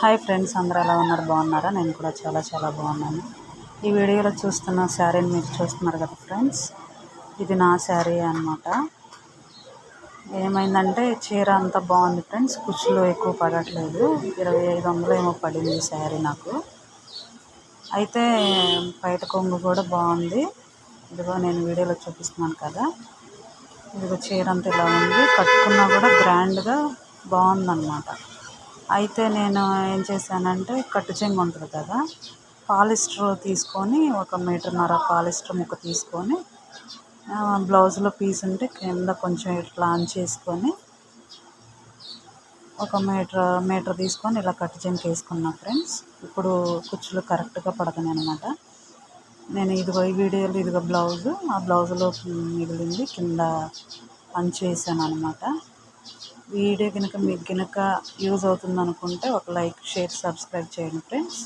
Hi friends, అందరూ ఎలా ఉన్నారు? బాగున్నారా? నేను కూడా చాలా బాగున్నాను. ఈ వీడియోలో చూస్తున్న శారీని మీరు చూస్తున్నారు కదా ఫ్రెండ్స్, ఇది నా శారీ అన్నమాట. ఏమైందంటే చీర అంతా బాగుంది ఫ్రెండ్స్, కుచ్చులు ఎక్కువ పడట్లేదు. 2500 ఏమో పడింది శారీ నాకు. అయితే బయట కొంగు కూడా బాగుంది. ఇదిగో నేను వీడియోలో చూపిస్తున్నాను కదా, ఇదిగో చీర అంతా ఇలా ఉంది. కట్టుకున్నా కూడా గ్రాండ్గా బాగుందన్నమాట. అయితే నేను ఏం చేశానంటే, కట్టు చెంగు ఉంటుంది కదా, పాలిస్టర్ తీసుకొని 1.5 మీటర్ పాలిస్టర్ ముక్క తీసుకొని, బ్లౌజ్లో పీస్ ఉంటే కింద కొంచెం ఇట్లా చేసుకొని 1 మీటర్ తీసుకొని ఇలా కట్టు చెంగు వేసుకున్నా ఫ్రెండ్స్. ఇప్పుడు కుచ్చులు కరెక్ట్గా పడుతున్నాయి అనమాట. నేను ఇదిగో ఈ వీడియోలో ఇదిగో బ్లౌజు, ఆ బ్లౌజులో మిగిలింది కింద వేసాను అనమాట. వీడియో మీకు యూజ్ అవుతుంది అనుకుంటే ఒక లైక్, షేర్, సబ్స్క్రైబ్ చేయండి ఫ్రెండ్స్.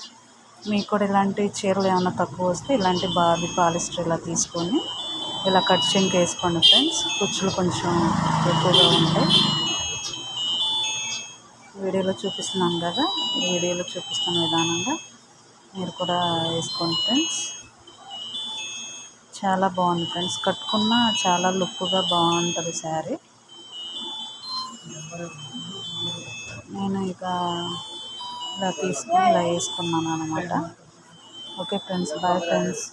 మీకు కూడా ఇలాంటి చీరలు ఏమైనా తక్కువ వస్తే ఇలాంటి బార్బీ పాలిస్టర్ ఇలా తీసుకొని ఇలా కట్ చెంగు వేసుకోండి ఫ్రెండ్స్. కుచ్చులు కొంచెం ఎక్కువగా ఉంటాయి. వీడియోలో చూపిస్తున్నాను కదా, వీడియోలో చూపిస్తున్న విధానంగా మీరు కూడా వేసుకోండి ఫ్రెండ్స్. చాలా బాగుంది ఫ్రెండ్స్, కట్టుకున్నా చాలా లుక్గా బాగుంటుంది శారీ. నేను ఇక ఇలా తీసుకొని ఇలా వేసుకున్నాను అనమాట. Okay friends, bye friends.